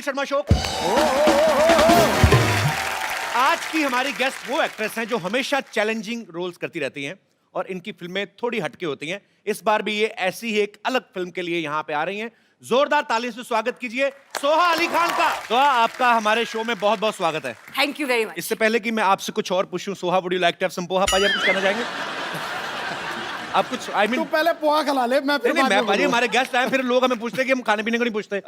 Sharma show. आज की हमारी गेस्ट वो एक्ट्रेस हैं जो हमेशा चैलेंजिंग रोल्स करती रहती हैं और इनकी फिल्में थोड़ी हटके होती हैं। इस बार भी ये ऐसी ही एक अलग फिल्म के लिए यहाँ पे आ रही हैं। जोरदार ताली से स्वागत कीजिए सोहा अली खान का। सोहा, आपका हमारे शो में बहुत बहुत स्वागत है। Thank you very much. इससे पहले कि मैं आपसे कुछ और पूछूं, Soha would you like to have some poha? पाजी, आप कुछ कहना चाहेंगे? आप कुछ तू पहले पोहा खिला ले, मैं फिर नहीं, बाद मैं में पाजी, बोलूंगा। हमारे गेस्ट आए फिर लोग हमें पूछते हैं कि हम खाने पीने को नहीं पूछते।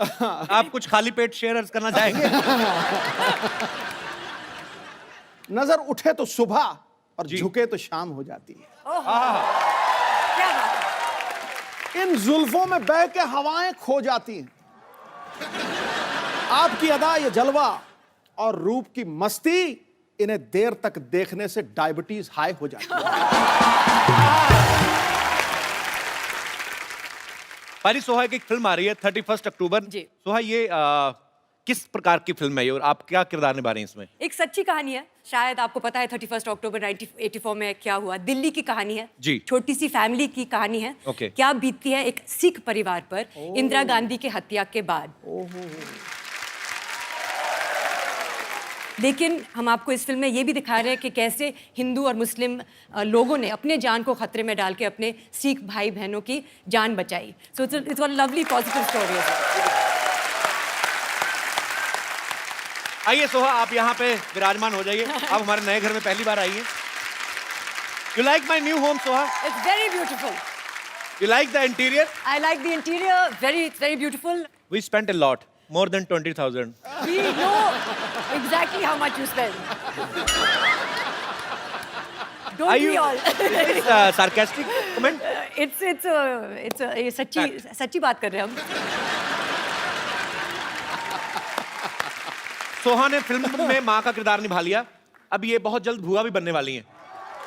आप कुछ खाली पेट शेयर करना चाहेंगे? नजर उठे तो सुबह और जी। झुके तो शाम हो जाती है। क्या बात है? इन जुल्फों में बह के हवाएं खो जाती हैं। आपकी अदा, ये जलवा और रूप की मस्ती, इन्हें देर तक देखने से डायबिटीज हाई हो जाती है। पाजी, सोहा की एक फिल्म आ रही है 31 अक्टूबर। जी। सोहा, ये किस प्रकार की फिल्म है ये और आप क्या किरदार निभा रहे हैं इसमें? एक सच्ची कहानी है। शायद आपको पता है 31 अक्टूबर 1984 में क्या हुआ। दिल्ली की कहानी है। जी। छोटी सी फैमिली की कहानी है। ओके। क्या बीतती है एक सिख परिवार पर इंदिरा गांधी की हत्या के बाद। लेकिन हम आपको इस फिल्म में ये भी दिखा रहे हैं कि कैसे हिंदू और मुस्लिम लोगों ने अपने जान को खतरे में डाल के अपने सिख भाई बहनों की जान बचाई। So it's a lovely positive story. आइए सोहा, आप यहाँ पे विराजमान हो जाइए। आप हमारे नए घर में पहली बार आई हैं। You like my new home Soha? It's very beautiful. You like the interior? I like the interior. It's very beautiful. We spent a lot, more than 20,000. We know exactly how much you spend. Don't Are we you- all? It's sarcastic comment? it's ये सच्ची बात कर रहे हैं हम। सोहा ने film में माँ का किरदार निभा लिया। अब ये बहुत जल्द भुआ भी बनने वाली हैं।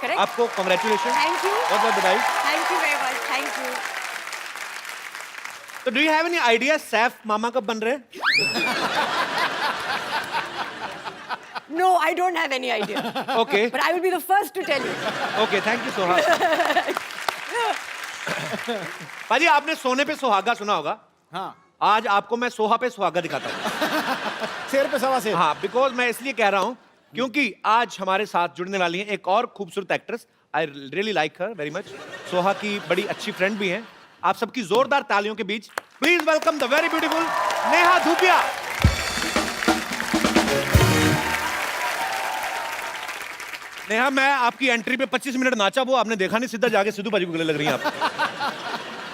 Correct? आपको कांग्रेचुलेशन। Thank you. बहुत बहुत बधाई। Thank you very much. Thank you. तो do you have any idea Saif मामा कब बन रहे हैं? No, I don't have any idea. Okay But I will be the first to tell you. Okay, thank you Soha. पाजी, आपने सोने पे सुहागा सुना होगा। हाँ, आज आपको मैं सोहा पे सुहागा दिखाता हूँ। शेर पे सवा शेर। हाँ, बिकॉज मैं इसलिए कह रहा हूँ क्योंकि आज हमारे साथ जुड़ने वाली हैं एक और खूबसूरत actress. I really like her very much. Soha की बड़ी अच्छी फ्रेंड भी हैं। आप सबकी जोरदार तालियों के बीच please welcome the very beautiful Neha Dhupia. Neha, मैं आपकी एंट्री पे 25 मिनट नाचा, वो आपने देखा नहीं, सीधा जाके सिद्धू बाजी को गले लग रही हैं आप।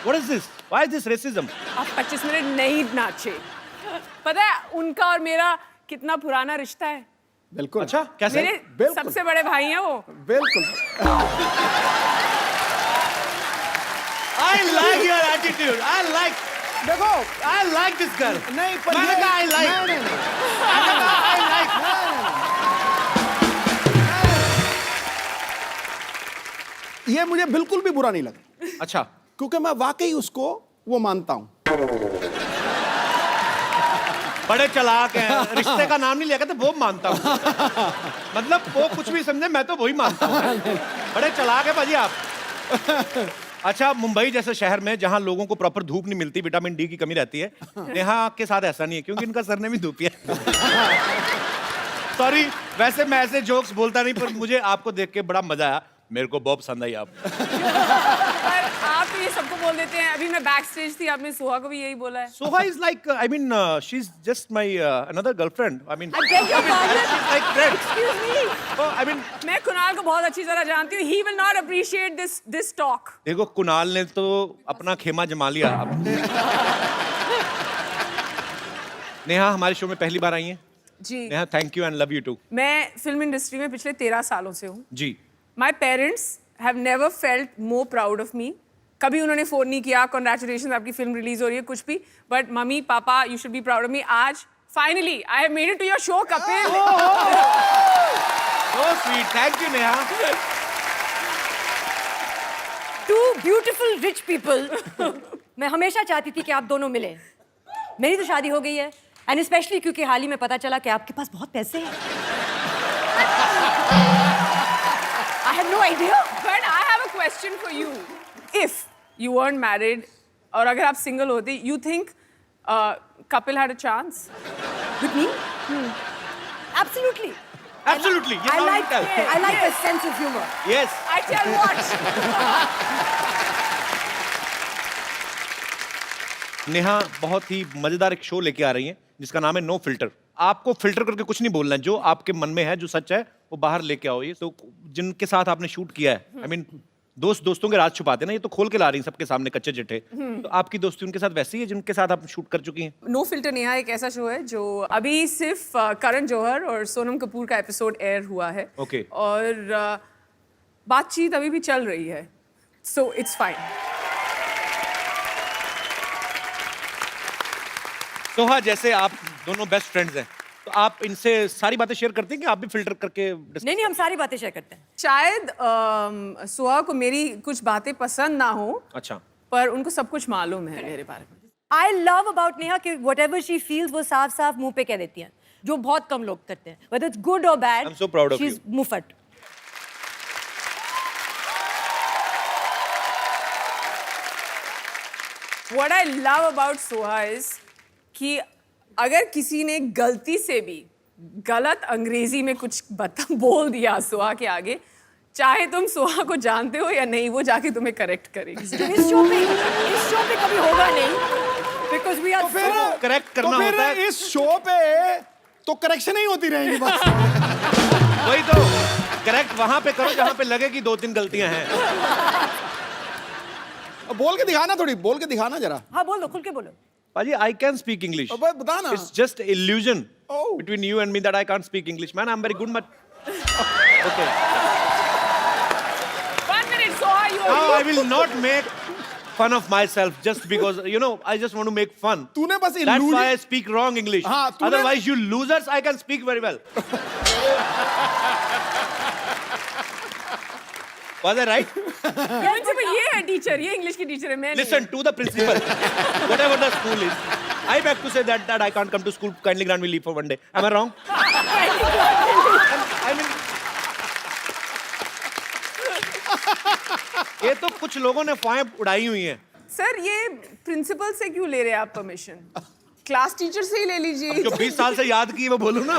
What is this? Why is this racism? आप 25 मिनट नहीं नाचे। पता है उनका और मेरा कितना पुराना रिश्ता है। बिल्कुल। अच्छा, कैसे? मेरे बिल्कुल। सबसे बड़े भाई हैं वो। बिल्कुल। I like your attitude. देखो, I like this girl. नहीं पर मैंने ये- कहा I like. नहीं, नहीं, नहीं। मैंने कहा I like. ये मुझे बिल्कुल भी बुरा नहीं लगा, अच्छा, क्योंकि मैं वाकई उसको वो मानता हूँ। बड़े चालाक हैं। रिश्ते का नाम नहीं लिया, कहते वो मानता हूँ। मतलब वो कुछ भी समझे, मैं तो वही मानता हूँ। बड़े चालाक है भाजी आप। अच्छा, मुंबई जैसे शहर में जहाँ लोगों को प्रॉपर धूप नहीं मिलती, विटामिन डी की कमी रहती है, नेहा के साथ ऐसा नहीं है क्योंकि इनका सरनेम ही धूपिया है। सॉरी, वैसे मैं ऐसे जोक्स बोलता नहीं, पर मुझे आपको देख के बड़ा मजा आया। मेरे को बहुत पसंद आई आप। पर आप तो ये सबको बोल देते हैं। अभी मैं बैक स्टेज थी, आपने सोहा को भी यही बोला है। Soha is like, I mean, she's just my another girlfriend. I mean, I beg your pardon. she's like friend. Excuse me. Oh, I mean, मैं कुणाल को बहुत अच्छी तरह जानती हूँ। He will not appreciate this talk. देखो, कुणाल ने तो अपना खेमा जमा लिया। नेहा हमारे शो में पहली बार आई हैं। जी। Neha, thank you and love you too. मैं फिल्म इंडस्ट्री में पिछले 13 सालों से हूँ। जी। My parents have never felt more proud of me. कभी उन्होंने फोन नहीं किया, congratulations आपकी फिल्म रिलीज हो रही है, कुछ भी। But mummy papa, you should be proud of me. आज finally I have made it to your show, Kapil. So sweet. Thank you, Neha. Two beautiful rich people. मैं हमेशा चाहती थी कि आप दोनों मिले। मेरी तो शादी हो गई है, एंड स्पेशली क्योंकि हाल ही में पता चला कि आपके पास बहुत पैसे हैं। I had no idea. But I have a question for you. If you weren't married, और अगर आप single होते, you think Kapil had a chance? With me? Absolutely. Absolutely. I like a sense of humor. Yes. I tell what. Neha बहुत ही मजेदार एक show लेके आ रही हैं जिसका नाम है नो फिल्टर। आपको फिल्टर करके कुछ नहीं बोलना है, जो आपके मन में है, जो सच है, वो बाहर लेके आओ। ये तो जिनके साथ आपने शूट किया है, आई मीन दोस्तों के राज छुपाते हैं ना, ये तो खोल के ला रही हैं सबके सामने कच्चे चिट्ठे। तो आपकी दोस्ती उनके साथ वैसी है जिनके साथ आप शूट कर चुकी हैं? नो फिल्टर नेहा एक ऐसा शो है जो अभी सिर्फ करण जौहर और सोनम कपूर का एपिसोड एयर हुआ है। Okay. और बातचीत अभी भी चल रही है, सो इट्स फाइन। सोहा, जैसे आप दोनों बेस्ट फ्रेंड्स हैं, तो आप इनसे सारी बातें शेयर करते हैं कि आप भी फिल्टर करके नहीं, हम सारी बातें शेयर करते हैं। शायद सुहा को मेरी कुछ बातें पसंद ना हो, अच्छा, पर उनको सब कुछ मालूम है मेरे बारे में। I love about नेहा कि whatever she feels वो साफ मुंह पे कह देती हैं, जो बहुत कम लोग करते हैं। Whether it's good or bad, I'm so proud of she's you. मुफट। What I love about Soha is कि अगर किसी ने गलती से भी गलत अंग्रेजी में कुछ बोल दिया सोहा के आगे, चाहे तुम सोहा को जानते हो या नहीं, वो जाके तुम्हें करेक्ट करेगी। इस शो पे कभी होगा नहीं, because we are so correct करना होता है। इस शो पे तो करेक्शन ही होती रहेगी बस। वही तो, करेक्ट वहां पे करो जहां पे लगे कि 2-3 गलतियां हैं। बोल के दिखाना, थोड़ी बोल के दिखाना जरा। हाँ, बोल दो, खुल के बोलो। पाजी, I can speak English. अब बता ना। It's just illusion Oh. between you and me that I can't speak English. Man, I'm very good, but okay. 1 minute, Soha, you Now I will not make fun of myself just because, you know, I just want to make fun. तूने बस That's illusion- why I speak wrong English. हाँ, तूने- Otherwise, you losers, I can speak very well. Was I right? Principal ये है teacher, ये English की teacher है, मैं नहीं। Listen to the principal. Whatever the school is. I beg to say that I can't come to school. Kindly grant me leave for one day. Am I wrong? I mean, ये तो कुछ लोगों ने five उड़ाई हुई हैं। Sir, ये principal से क्यों ले रहे हैं आप परमिशन? क्लास टीचर से ही ले लीजिए। जो 20 साल से याद की वो बोलूं ना।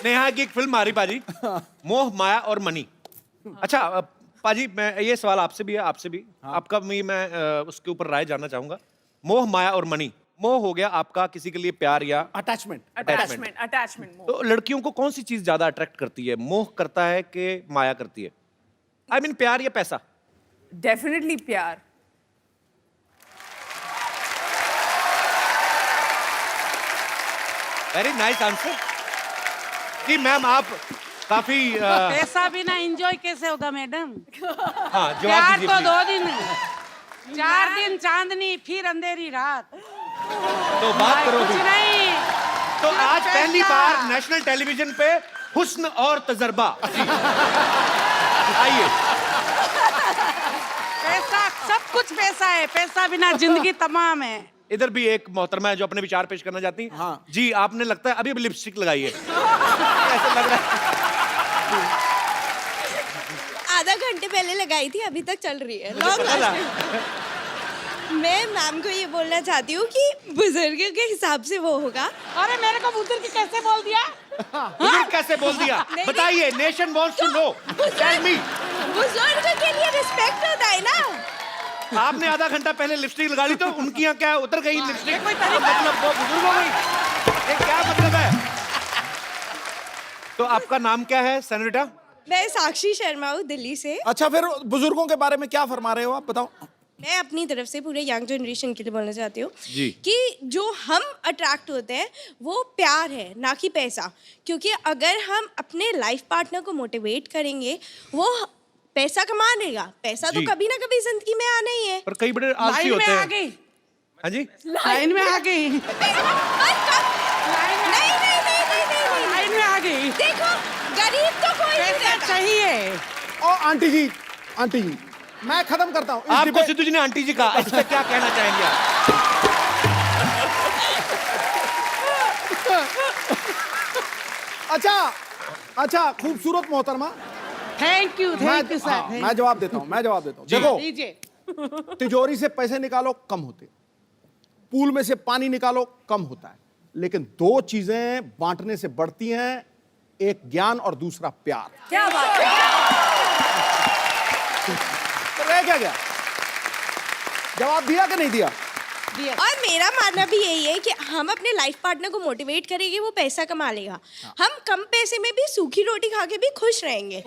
नेहा की एक फिल्म आ रही पाजी, मोह माया और मनी। अच्छा पाजी, मैं ये सवाल आपसे भी है, आपसे भी, आपका भी मैं उसके ऊपर राय जानना चाहूंगा। मोह माया और मनी, मोह हो गया आपका किसी के लिए प्यार या अटैचमेंट। तो लड़कियों को कौन सी चीज ज्यादा अट्रैक्ट करती है? मोह करता है कि माया करती है? आई मीन प्यार या पैसा? डेफिनेटली प्यार। Very nice answer. जी मैम, आप काफी पैसा बिना एंजॉय कैसे होगा मैडम? हाँ, प्यार जवाब तो दीजिए 2 दिन, 4 दिन चांदनी, फिर अंधेरी रात। तो बात करो कुछ भी। नहीं। तो आज पैसा। पहली बार नेशनल टेलीविजन पे हुस्न और तजर्बा। जी। आइए। पैसा, सब कुछ पैसा है, पैसा बिना जिंदगी तमाम है। इधर भी एक मोहतरमा है जो अपने विचार पेश करना चाहती हैं। हाँ। जी, आपने लगता है अभी अभी लिपस्टिक लगाई है। ऐसा लग रहा है। आधा घंटे पहले लगाई थी, अभी तक चल रही है, लॉन्ग लास्टिंग। मैं मैम को ये बोलना चाहती हूँ कि बुजुर्ग के हिसाब से वो होगा। अरे मेरे को बुजुर्ग कैसे बोल दिया? बुजुर्ग कैसे बोल दिया? बताइए, nation wants to know. Tell me. बुजुर्ग के लिए रिस्पेक्ट होता है ना। आपने आधा घंटा पहले लिपस्टिक लगा ली तो उनकी यहाँ क्या उतर गई लिपस्टिक? कोई तरीका है? मतलब वो बुजुर्ग हो गई? ये क्या मतलब है? तो आपका नाम क्या है सेनोरिटा? मैं साक्षी शर्मा हूँ, दिल्ली से। अच्छा, फिर बुजुर्गों के बारे में क्या फरमा रहे हो आप, बताओ। मैं अपनी तरफ से पूरे यंग जनरेशन के लिए बोलना चाहती हूँ जी। कि जो हम अट्रैक्ट होते हैं वो प्यार है, ना कि पैसा। क्योंकि अगर हम अपने लाइफ पार्टनर को मोटिवेट करेंगे, वो पैसा कमा लेगा। पैसा तो जी। कभी ना कभी जिंदगी में आना ही है। पर कई बड़े आलसी लाइन में होते आ हैं। गई, हाँ जी। लाइन में आ गई, नहीं। लाइन में आ गई। देखो, गरीब तो कोई नहीं पैसा रहता। चाहिए। और आंटी जी, मैं खत्म करता हूँ इस आपको डिबेट- सिद्धू जी ने आंटी जी कहा, इस पे क्या कहना चाहेंगे आप? अच्छा, खूबसूरत मोहतरमा। Thank you sir. हाँ, मैं जवाब देता हूँ। जी। देखो, दीजिए। तिजोरी से पैसे निकालो, कम होते। पूल में से पानी निकालो कम होता है, लेकिन दो चीजें बांटने से बढ़ती हैं, एक ज्ञान और दूसरा प्यार। क्या बात है। तो रह क्या गया? जवाब दिया कि नहीं दिया? और मेरा मानना भी यही है कि हम अपने लाइफ पार्टनर को मोटिवेट करेंगे, वो पैसा कमा लेगा। हम कम पैसे में भी सूखी रोटी खा के भी खुश रहेंगे।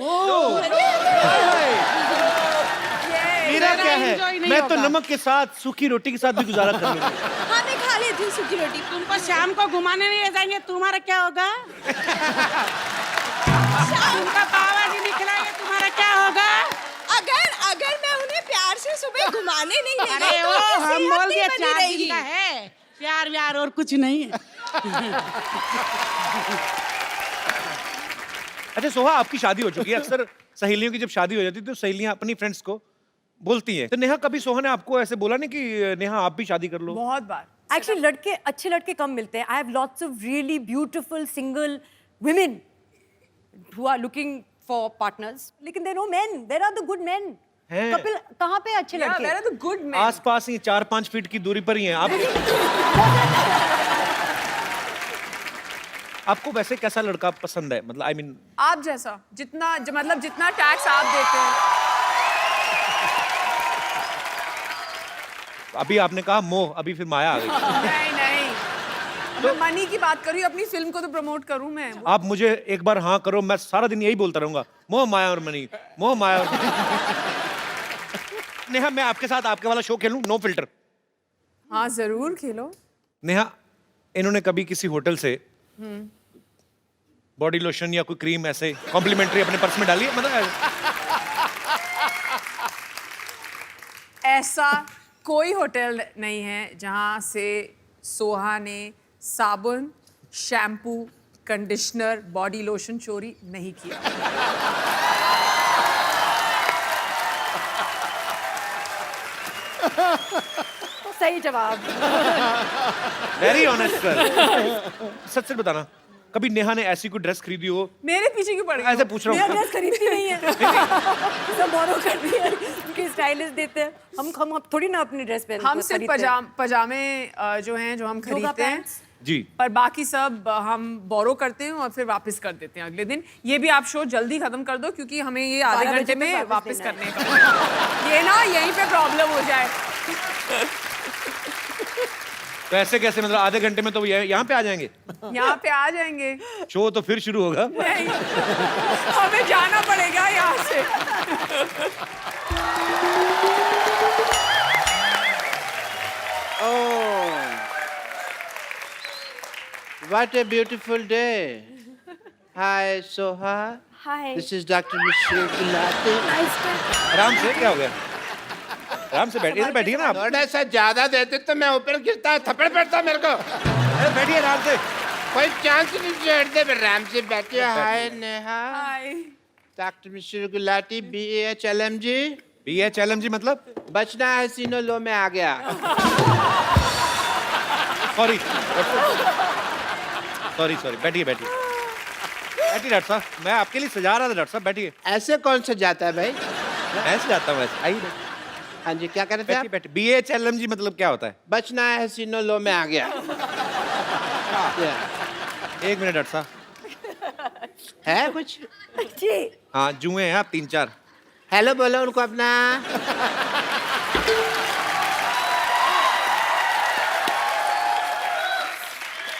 मेरा क्या enjoy है, नहीं मैं तो होगा। नमक के साथ सूखी रोटी के साथ भी गुजारा कर लूंगा। हाँ, मैं खा लेती हूँ सूखी रोटी। तुमको शाम को घुमाने नहीं ले जाएंगे, तुम्हारा क्या होगा? तुमका पावा जी निकलाएंगे, तुम्हारा क्या होगा? अगर मैं उन्हें प्यार से सुबह घुमाने नहीं ले अरे गई तो वो उनकी हम सेहत बोल नहीं दिए बनी 4 दिन रहेगी। का है, प्यार व्यार और कुछ नहीं है। अच्छा सोहा, आपकी शादी हो चुकी है। अक्सर सहेलियों की जब शादी हो जाती है तो सहेलियां अपनी फ्रेंड्स को बोलती हैं। तो नेहा, कभी सोहा ने आपको ऐसे बोला नहीं कि नेहा आप भी शादी कर लो? बहुत बार। एक्चुअली लड़के, अच्छे लड़के कम मिलते हैं। I have lots of really beautiful single women who are looking for partners, लेकिन there no men, there are the good men. हैं। कपिल, कहाँ पे अच्छे Yeah, लड़के? there are the good men. आसपास ही 4-5 फीट की दूरी पर ही हैं आप। आपको वैसे कैसा लड़का पसंद है? मतलब आई मीन आप जैसा, मतलब जितना टैक्स आप देते हैं। अभी आपने कहा मोह, अभी फिर माया आ गई। नहीं, मैं मनी की बात कर रही हूँ, अपनी फिल्म को तो प्रमोट करूँ मैं। आप मुझे एक बार हाँ करो, मैं सारा दिन यही बोलता रहूंगा, मोह माया और मनी, मोह माया और मनी। नेहा, मैं आपके साथ आपके वाला शो खेलूं, नो फिल्टर? हाँ जरूर खेलो। नेहा, इन्होंने कभी किसी होटल से बॉडी लोशन या कोई क्रीम ऐसे कॉम्प्लीमेंट्री अपने पर्स में डाली है? मतलब ऐसा कोई होटल नहीं है जहाँ से सोहा ने साबुन, शैम्पू, कंडीशनर, बॉडी लोशन चोरी नहीं किया। सही जवाब। Very honest sir. सच सच बताना, कभी नेहा ने ऐसी कोई ड्रेस खरीदी हो? मेरे पीछे क्यों पड़ गई? ऐसे पूछ रहा मेरा हूँ। ड्रेस खरीदती नहीं है। सब बोरो करती है, उनके स्टाइलिस्ट देते हैं। हम थोड़ी ना अपनी ड्रेस पहनते हैं। हम सिर्फ पजामे जो हैं जो हम खरीदते हैं, जी। पर बाकी सब हम बोरो करते हैं और फिर वापस कर देते हैं अगले दिन। ये भी आप शो जल्दी खत्म कर दो क्योंकि हमें ये आधे 12 घंटे बजे में तक वापस देना करने का। ये ना यहीं पे प्रॉब्लम हो जाए। तो ऐसे कैसे, मतलब आधे घंटे में तो यहाँ पे आ जाएंगे? यहाँ पे आ जाएंगे। शो तो फिर शुरू होगा। नहीं, हमें जाना पड़ेगा यहाँ से। What a beautiful day. Hi, Soha. Hi. This is Dr. Michelle Gulati. आराम से, क्या हो गया? आराम से बैठिए, इधर बैठिए ना आप। थोड़ा सा ज्यादा देते तो मैं ऊपर गिरता, थप्पड़ पड़ता मेरे को। अरे बैठिए आराम से। कोई चांस नहीं छोड़ते, आराम से बैठिए। हाय नेहा। हाय। डॉक्टर मिश्र गुलाटी, BHLMG। BHLMG मतलब? बचना है सीनो लो में आ गया। सॉरी सॉरी सॉरी, बैठिए बैठिए बैठिए डॉक्टर साहब, मैं आपके लिए सजा रहा था डॉक्टर साहब, बैठिए। ऐसे कौन सा जाता है भाई? ऐसे जाता हूँ वैसे, आइए हाँ जी, क्या कर रहे थे आप? बैठिए बैठिए। BHLMG मतलब क्या होता है? बचना है सीनो लो में आ गया। एक मिनट डॉक्टर साहब। है कुछ? जी। हाँ, जुए हैं आप 3-4। हेलो बोलो उनको अपना।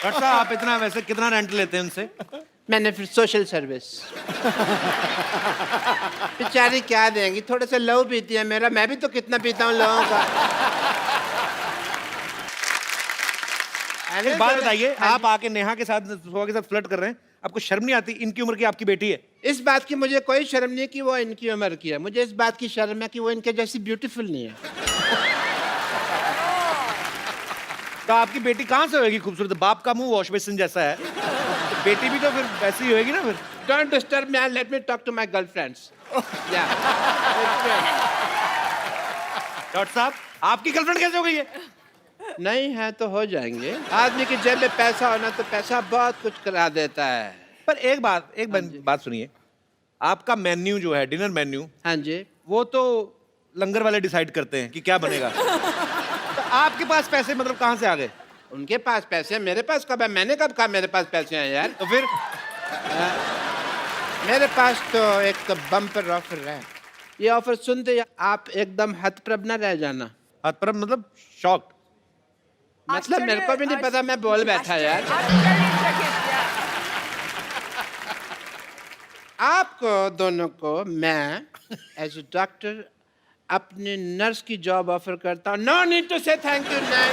डॉक्टर साहब, आप इतना वैसे कितना रेंट लेते हैं उनसे? मैंने फिर सोशल सर्विस। बेचारी क्या देंगी, थोड़ा सा लहू पीती है मेरा, मैं भी तो कितना पीता हूँ लोगों का। एक बात बताइए, आप आके नेहा के साथ, सोहा के साथ फ्लर्ट कर रहे हैं, आपको शर्म नहीं आती? इनकी उम्र की आपकी बेटी है। इस बात की मुझे कोई शर्म नहीं कि वो इनकी उम्र की है, मुझे इस बात की शर्म है कि वो इनके जैसी ब्यूटीफुल नहीं है। तो आपकी बेटी कहाँ से होगी खूबसूरत? बाप का मुंह वॉश बेसिन जैसा है, बेटी भी तो फिर वैसी ही होगी ना फिर। Don't disturb me and let me talk to my girlfriends. Doctor साहब, आपकी गर्लफ्रेंड कैसे हो गई है? नहीं है तो हो जाएंगे। आदमी की जेब में पैसा होना तो पैसा बहुत कुछ करा देता है। पर एक बात सुनिए, आपका मेन्यू जो है, डिनर मेन्यू, हाँ जी। वो तो लंगर वाले डिसाइड करते हैं कि क्या बनेगा। तो आपके पास पैसे मतलब कहाँ से आ गए? उनके पास पैसे हैं, मेरे पास कब है? मैंने कब कहा मेरे पास पैसे हैं यार? तो फिर मेरे पास तो एक बम्पर ऑफर है। ये ऑफर सुनते ही आप एकदम हतप्रभ न रह जाना। पर मतलब शॉक्ड। मतलब मेरे को भी नहीं पता, मैं बोल बैठा यार। आपको दोनों को मैं एज ए डॉक्टर अपने नर्स की जॉब ऑफर करता हूँ। नो नीड टू से थैंक यू। नहीं,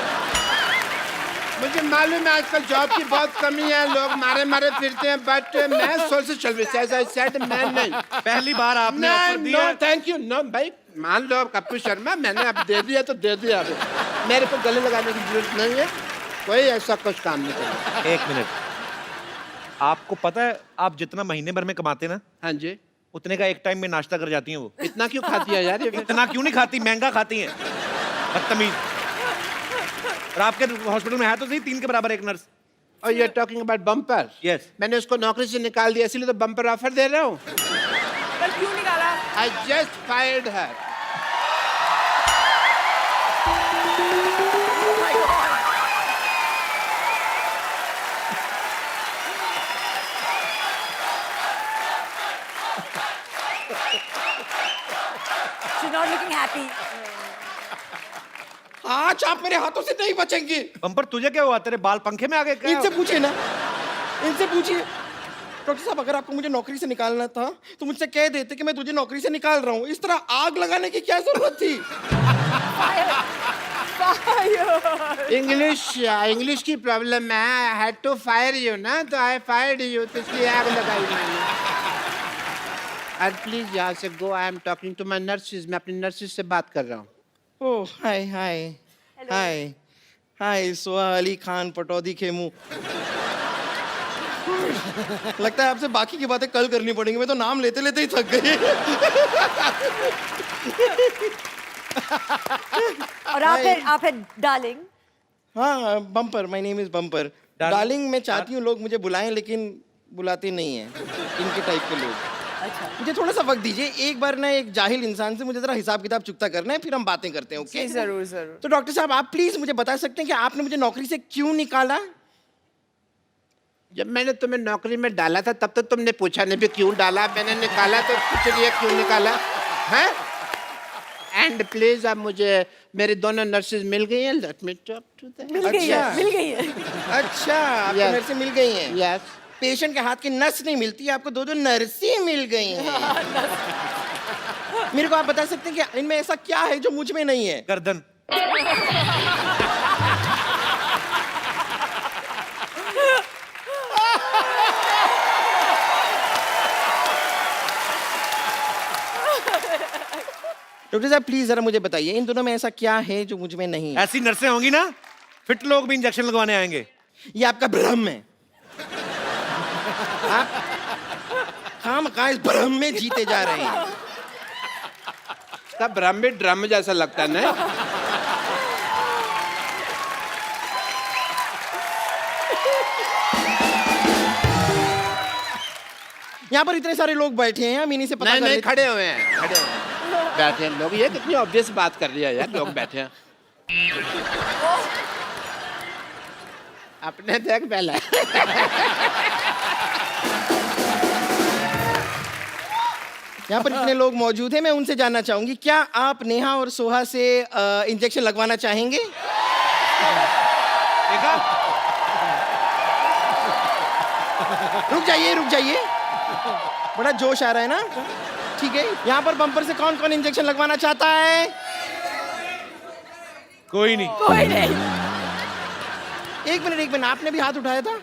मुझे मालूम है आजकल जॉब की बहुत कमी है, लोग मारे मारे फिरते हैं, बट मैं social service as I said मैं नहीं। पहली बार आपने ऑफर नो दिया। Thank you. नो भाई, मान लो कप्पू शर्मा, मैंने अब दे दिया तो दे दिया। अब मेरे को गले लगाने की जरूरत नहीं है, कोई ऐसा कुछ काम नहीं करेगा। 1 मिनट, आपको पता है आप जितना महीने भर में कमाते ना, हाँ जी, उतने का एक टाइम में नाश्ता कर जाती हैं वो। इतना क्यों खाती है यार ये फिर? इतना क्यों नहीं खाती, महंगा खाती हैं, बदतमीज। और आपके हॉस्पिटल में है तो सही 3 के बराबर एक नर्स। और you are talking about bumper? Yes. मैंने उसको नौकरी से निकाल दिया, इसलिए तो बम्पर ऑफर दे रहा हूँ। कल क्यों निकाला? I just fired her. She's not looking happy. आज आप मेरे हाथों से नहीं बचेंगे। बम्पर तुझे क्या हुआ, तेरे बाल पंखे में आ गए क्या? इनसे पूछिए ना, इनसे पूछिए। डॉक्टर साहब, अगर आपको मुझे नौकरी से निकालना था तो मुझसे कह देते कि मैं तुझे नौकरी से निकाल रहा हूँ। इस तरह आग लगाने की क्या जरूरत थी? इंग्लिश की प्रॉब्लम है। I had to fire you ना, तो आई फायर्ड यू, तो इसलिए आग लगाई मैंने। और प्लीज यहाँ से go. I am talking to my nurses. मैं अपनी नर्सिस से बात कर रहा हूँ। ओह हाय हाय हाय हाय, सोहा अली खान पटौदी खेमू। लगता है आपसे बाकी की बातें कल करनी पड़ेंगी, मैं तो नाम लेते लेते ही थक गई। और आप है डार्लिंग। हाँ, bumper, my name is bumper. Darling मैं चाहती हूँ लोग मुझे बुलाएं, लेकिन बुलाते नहीं हैं इनके टाइप के लोग। अच्छा, मुझे थोड़ा सा वक्त दीजिए, एक बार ना एक जाहिल इंसान से मुझे जरा हिसाब किताब चुकता करना है, फिर हम बातें करते हैं। ओके? जरूर जरूर। तो डॉक्टर साहब, आप प्लीज मुझे बता सकते हैं कि आपने मुझे नौकरी से क्यों निकाला? जब मैंने तुम्हें नौकरी में डाला था तब तो तुमने पूछा नहीं भी क्यों डाला। मैंने निकाला तो पूछ लिया क्यों निकाला है। एंड प्लीज अब मुझे मेरी दोनों नर्सेज मिल गई हैं। Let me talk to them. मिल गई है, मिल गई है। अच्छा, आपको Yes. नर्सें मिल गई हैं? यस। पेशेंट के हाथ की नस नहीं मिलती, आपको दो नर्सें मिल गई हैं। मेरे को आप बता सकते हैं कि इनमें ऐसा क्या है जो मुझ में नहीं है? गर्दन। डॉक्टर साहब प्लीज जरा मुझे बताइए, इन दोनों में ऐसा क्या है जो मुझ में नहीं है? ऐसी नर्सें होंगी ना, फिट लोग भी इंजेक्शन लगवाने आएंगे। ये आपका भ्रम है। आप खामखा इस भ्रम में जीते जा रहे हैं। इसका भ्रम भी ड्रम जैसा लगता है ना। यहाँ पर इतने सारे लोग बैठे हैं, हम इन्हीं से पता नहीं कर नहीं, लेते- खड़े हुए हैं, खड़े हुए हैं, बैठे हैं लोग। ये कितनी ऑब्वियस बात कर रही है यार, लोग बैठे हैं। अपने देख पहले। यहाँ पर इतने लोग मौजूद हैं, मैं उनसे जानना चाहूंगी, क्या आप नेहा और सोहा से इंजेक्शन लगवाना चाहेंगे? देखा? रुक जाइए, रुक जाइए, बड़ा जोश आ रहा है ना। ठीक है, यहाँ पर बम्पर से कौन कौन इंजेक्शन लगवाना चाहता है? कोई नहीं। कोई नहीं। एक मिनट, आपने भी हाथ उठाया था?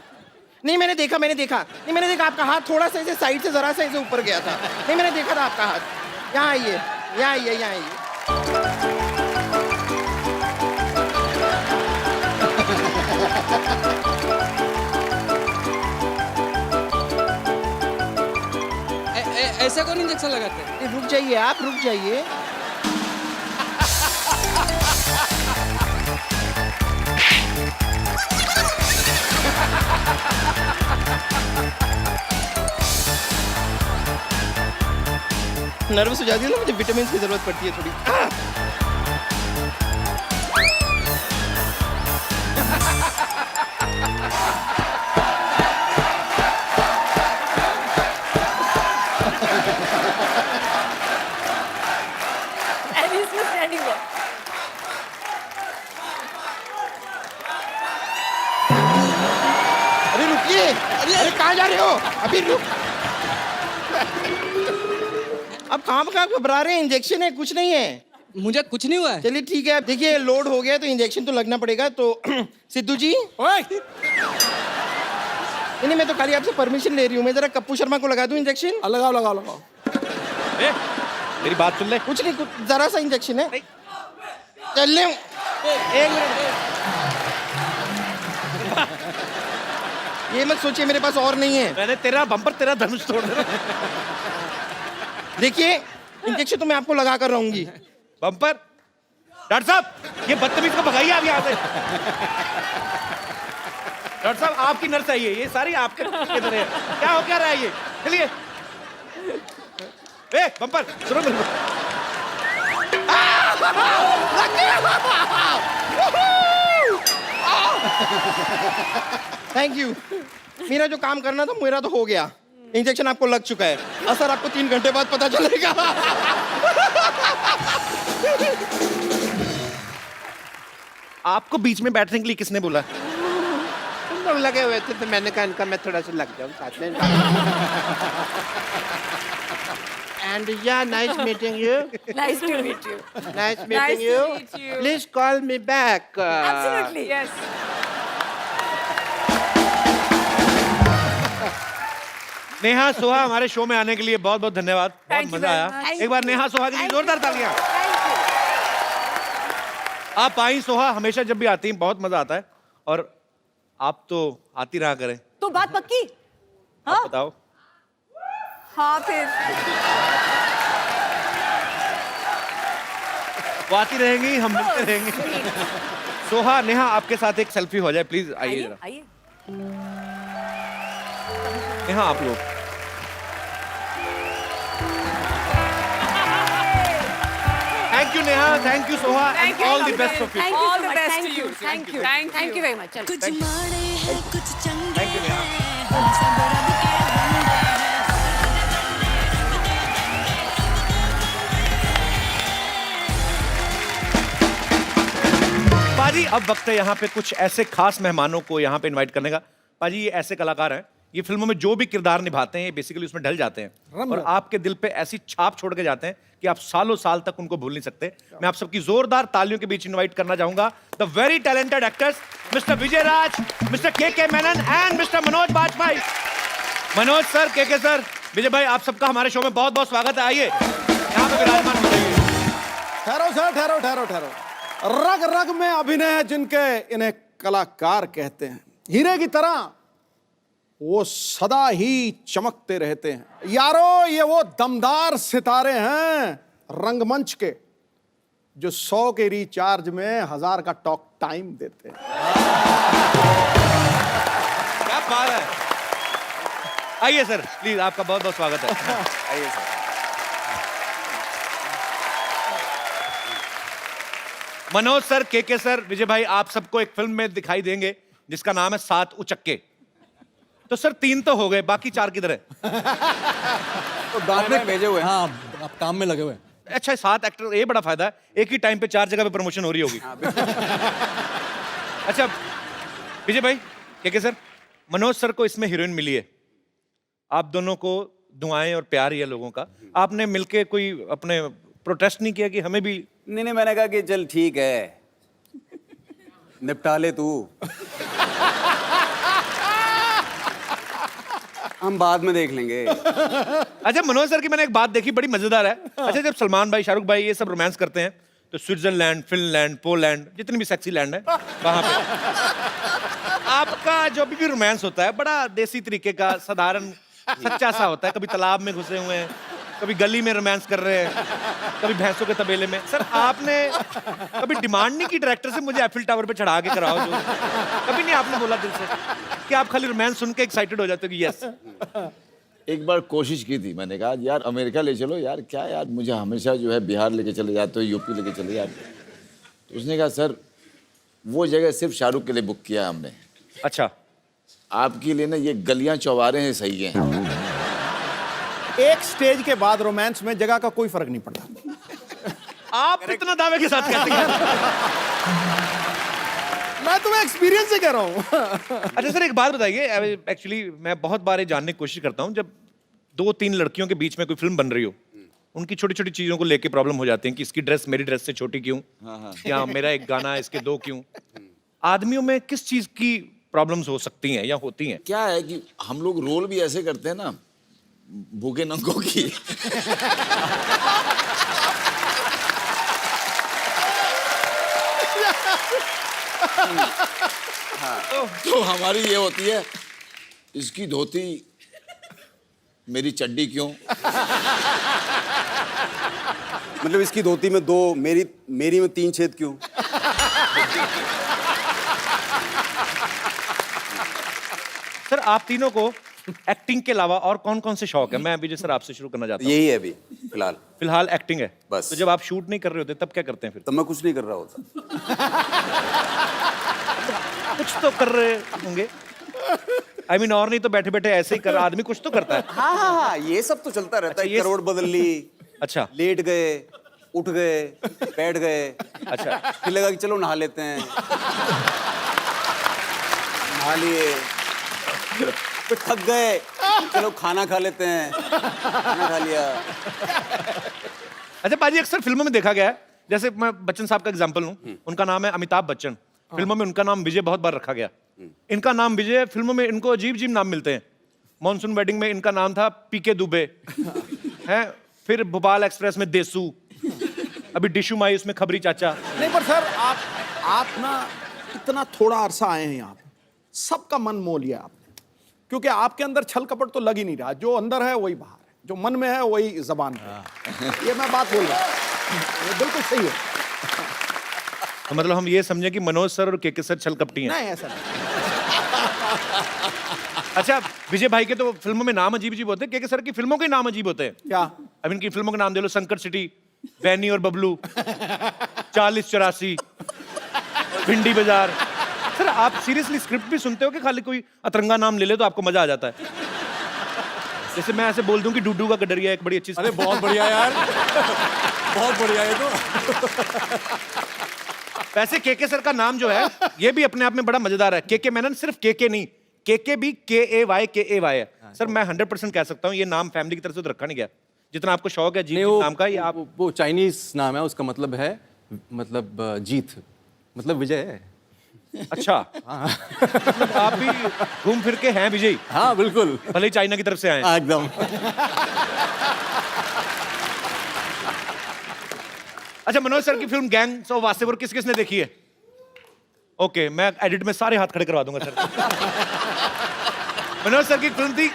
नहीं, मैंने देखा आपका हाथ थोड़ा सा ऐसे साइड से जरा सा ऐसे ऊपर गया था। नहीं, मैंने देखा था आपका हाथ। यहाँ आइए, यहाँ आइए, यहाँ आइए। ऐसा कौन इंजेक्शन लगाते हैं? रुक जाइए, आप रुक जाइए। नर्वस हो जाती है ना, मुझे विटामिन की जरूरत पड़ती है थोड़ी। अभी रुक। अब कहाँ घबरा रहे हैं? इंजेक्शन है, कुछ नहीं है। मुझे कुछ नहीं हुआ है। चलिए ठीक है, देखिए लोड हो गया तो इंजेक्शन तो लगना पड़ेगा। तो सिद्धू जी, ओए नहीं मैं तो खाली आपसे परमिशन ले रही हूँ। मैं जरा कप्पू शर्मा को लगा दूँ इंजेक्शन? लगाओ लगाओ लगाओ। ए, मेरी बात सुन ले। कुछ नहीं, कुछ जरा सा इंजेक्शन है। चल ले। एक मिनट, ये मत सोचिए मेरे पास और नहीं है। मैंने तेरा बम्पर, तेरा धनुष तोड़ देना। देखिए इंजेक्शन तो मैं आपको लगा कर रहूंगी। बम्पर, डॉक्टर साहब ये बदतमीज को भगाइए आप यहाँ से। डॉक्टर साहब आपकी नर्स आई है, ये सारी आपके इधर है। क्या हो क्या रहा है ये? चलिए। ए बम्पर सुनो बिल्कुल। Thank you. मेरा जो काम करना था मेरा तो हो गया। इंजेक्शन आपको लग चुका है। असर आपको 3 घंटे बाद पता चलेगा। आपको बीच में बैठने के लिए किसने बोला? तुम लोग लगे हुए थे तो मैंने कहा इनका मैं थोड़ा सा लग जाऊं साथ में। एंड या nice meeting you. Nice to meet you. Nice Nice meeting to you. meet you. Please call me back. Absolutely. Yes. Neha Soha हमारे शो में आने के लिए बहुत बहुत धन्यवाद। बहुत Thank you मजा very आया। much. एक बार नेहा सोहा के लिए जोरदार तालियां। आप आई सोहा, हमेशा जब भी आती हैं बहुत मजा आता है और आप तो आती रहा करें। तो बात पक्की? आप बताओ। हाँ फिर वो आती रहेंगी, हम मिलते रहेंगे। सोहा, नेहा आपके साथ एक सेल्फी हो जाए प्लीज, आइए आइए जरा। आइए। नेहा आप लोग। Thank you Neha, thank you Soha, and Thank you, all the Dr. Best of you. Thank you All so the much. best Thank to you. you. Thank you. Thank you. Thank you very much. चलो। कुछ माड़े हैं कुछ चंगे Thank you, Neha. हैं, हम सब रब के बंदे हैं। पाजी अब वक्त है यहाँ पे कुछ ऐसे खास मेहमानों को यहाँ पे इनवाइट करने का। पाजी ये ऐसे कलाकार हैं, ये फिल्मों में जो भी किरदार निभाते हैं ये बेसिकली उसमें ढल जाते हैं और आपके दिल पे ऐसी छाप छोड़ के जाते हैं कि आप सालों साल तक उनको भूल नहीं सकते। मैं आप सबकी जोरदार तालियों के बीच इनवाइट करना चाहूंगा the very talented actors mister Vijay Raaz, mister K Menon and mister Manoj Bajpayee. Manoj sir, K sir, Vijay भाई, आप सबका हमारे शो में बहुत बहुत स्वागत है। आइए यहाँ पे विराजमान हो जाइए। ठहरो सर, ठहरो ठहरो ठहरो। रग रग में अभिनय है जिनके, इन्हें कलाकार कहते हैं। हीरे की तरह वो सदा ही चमकते रहते हैं। यारो ये वो दमदार सितारे हैं रंगमंच के जो 100 के रिचार्ज में 1000 का टॉक टाइम देते हैं। क्या बात है। आइए सर प्लीज, आपका बहुत बहुत स्वागत है। आइए sir. Manoj sir, K sir, Vijay भाई, आप सबको एक फिल्म में दिखाई देंगे जिसका नाम है 7 उचक्के। तो सर 3 तो हो गए, बाकी 4 किधर है? तो बाद में भेजे हुए। हाँ आप काम में लगे हुए हैं। अच्छा 7 एक्टर, ये बड़ा फायदा है, एक ही टाइम पे 4 जगह पे प्रमोशन हो रही होगी। अच्छा विजय भाई, के सर, मनोज सर को इसमें हीरोइन मिली है, आप दोनों को दुआएं और प्यार ही है लोगों का। आपने मिलके कोई अपने प्रोटेस्ट नहीं किया कि हमें भी? नहीं मैंने कहा कि चल ठीक है निपटा ले तू, हम बाद में देख लेंगे। अच्छा मनोज सर की मैंने एक बात देखी, बड़ी मजेदार है। अच्छा जब सलमान भाई, शाहरुख भाई ये सब रोमांस करते हैं तो स्विट्जरलैंड, फिनलैंड, पोलैंड, जितनी भी सेक्सी लैंड है वहां पे आपका जो भी रोमांस होता है बड़ा देसी तरीके का, साधारण सच्चा सा होता है। कभी तालाब में घुसे हुए हैं, कभी गली में रोमांस कर रहे हैं, कभी भैंसों के तबेले में। सर आपने कभी डिमांड नहीं की डायरेक्टर से मुझे एफिल टावर पे चढ़ा के कराओ? जो कभी नहीं आपने बोला दिल से कि आप खाली रोमांस सुन के एक्साइटेड हो जाते हो कि यस? एक बार कोशिश की थी, मैंने कहा यार अमेरिका ले चलो यार, क्या यार मुझे हमेशा जो है बिहार लेके चले जाते हो, यूपी लेके चले जाते हो। तो उसने कहा सर वो जगह सिर्फ शाहरुख के लिए बुक किया हमने। अच्छा आपके लिए ना ये गलियां चौबारे हैं सही हैं। एक स्टेज के बाद रोमांस में जगह का कोई फर्क नहीं पड़ता। आप इतना दावे के साथ कहते हैं? मैं तुम्हें एक्सपीरियंस से कह रहा हूँ। अच्छा सर, एक बात बताइए, एक्चुअली मैं बहुत बार ये जानने की कोशिश करता हूँ, जब 2-3 लड़कियों के बीच में कोई फिल्म बन रही हो, उनकी छोटी छोटी चीजों को लेके प्रॉब्लम हो जाती है कि इसकी ड्रेस मेरी ड्रेस से छोटी क्यों, या मेरा एक गाना इसके 2 क्यों। आदमियों में किस चीज की प्रॉब्लम्स हो सकती हैं या होती हैं? क्या है कि हम लोग रोल भी ऐसे करते हैं ना, भूखे नंगों की। तो हमारी ये होती है, इसकी धोती मेरी चड्डी क्यों। मतलब इसकी धोती में 2, मेरी में 3 छेद क्यों। सर, आप तीनों को एक्टिंग के अलावा और कौन कौन से शौक है? मैं विजय सर आपसे शुरू करना चाहता हूँ। यही है अभी फिलहाल। फिलहाल एक्टिंग है बस। तो जब आप शूट नहीं कर रहे होते तब क्या करते हैं फिर? तब मैं कुछ नहीं कर रहा होता। कुछ तो कर रहे होंगे। I mean, और नहीं तो बैठे बैठे ऐसे ही कर, आदमी कुछ तो करता है। हाँ, ये सब तो चलता रहता है। ये करोड़ बदल ली, अच्छा, लेट गए, उठ गए, बैठ गए, अच्छा, फिर लगा कि चलो नहा लेते हैं, नहा लिए, फिर थक गए, चलो खाना खा लेते हैं, खाना खा लिया। अच्छा पाजी, अक्सर फिल्मों में देखा गया है, जैसे मैं बच्चन साहब का एग्जांपल लूं, उनका नाम है अमिताभ बच्चन, फिल्मों में उनका नाम विजय बहुत बार रखा गया। इनका नाम विजय, फिल्मों में इनको अजीब अजीब नाम मिलते हैं। मॉनसून वेडिंग में इनका नाम था पीके दुबे, है, फिर भोपाल एक्सप्रेस में देसू, अभी डिशू माई उसमें खबरी चाचा। नहीं पर सर, आप ना इतना थोड़ा अरसा आए हैं यहाँ पे, सबका मन मोह लिया आपने, क्योंकि आपके अंदर छल कपट तो लग ही नहीं रहा। जो अंदर है वही बाहर है, जो मन में है वही जबान पे। ये मैं बात बोल रहा हूँ, ये बिल्कुल सही है। तो मतलब हम ये समझे कि मनोज सर और के सर छल कपटी हैं? नहीं ऐसा नहीं। अच्छा, विजय भाई के तो फिल्मों में नाम अजीब अजीब होते हैं, के सर की फिल्मों के नाम अजीब होते हैं। क्या? अब इनकी फिल्मों के नाम दे लो, संकट सिटी, बैनी और बबलू, 40-84, भिंडी बाजार। सर आप सीरियसली स्क्रिप्ट भी सुनते हो कि खाली कोई अतरंगा नाम ले ले तो आपको मजा आ जाता है? जैसे मैं ऐसे बोल दूं कि डूडू का गडरिया एक बड़ी अच्छी। अरे बहुत बढ़िया यार, बहुत बढ़िया है तो। वैसे के सर का नाम जो है ये भी अपने आप में बड़ा मजेदार है। के मेनन सिर्फ के नहीं, के भी KAY है। सर मैं 100% कह सकता हूँ ये नाम फैमिली की तरफ से तो रखा नहीं गया। जितना आपको शौक है जीत नाम का, ये आप वो चाइनीज नाम है, उसका मतलब है जीत, मतलब विजय है। अच्छा, मतलब आप भी घूम फिर के हैं विजय? हाँ बिल्कुल, भले ही चाइना की तरफ से आए। एकदम। अच्छा, मनोज सर की फिल्म गैंग्स ऑफ वासेपुर किस किसने देखी है? ओके, मैं एडिट में सारे हाथ खड़े करवा दूंगा सर। मनोज सर की फिल्म थी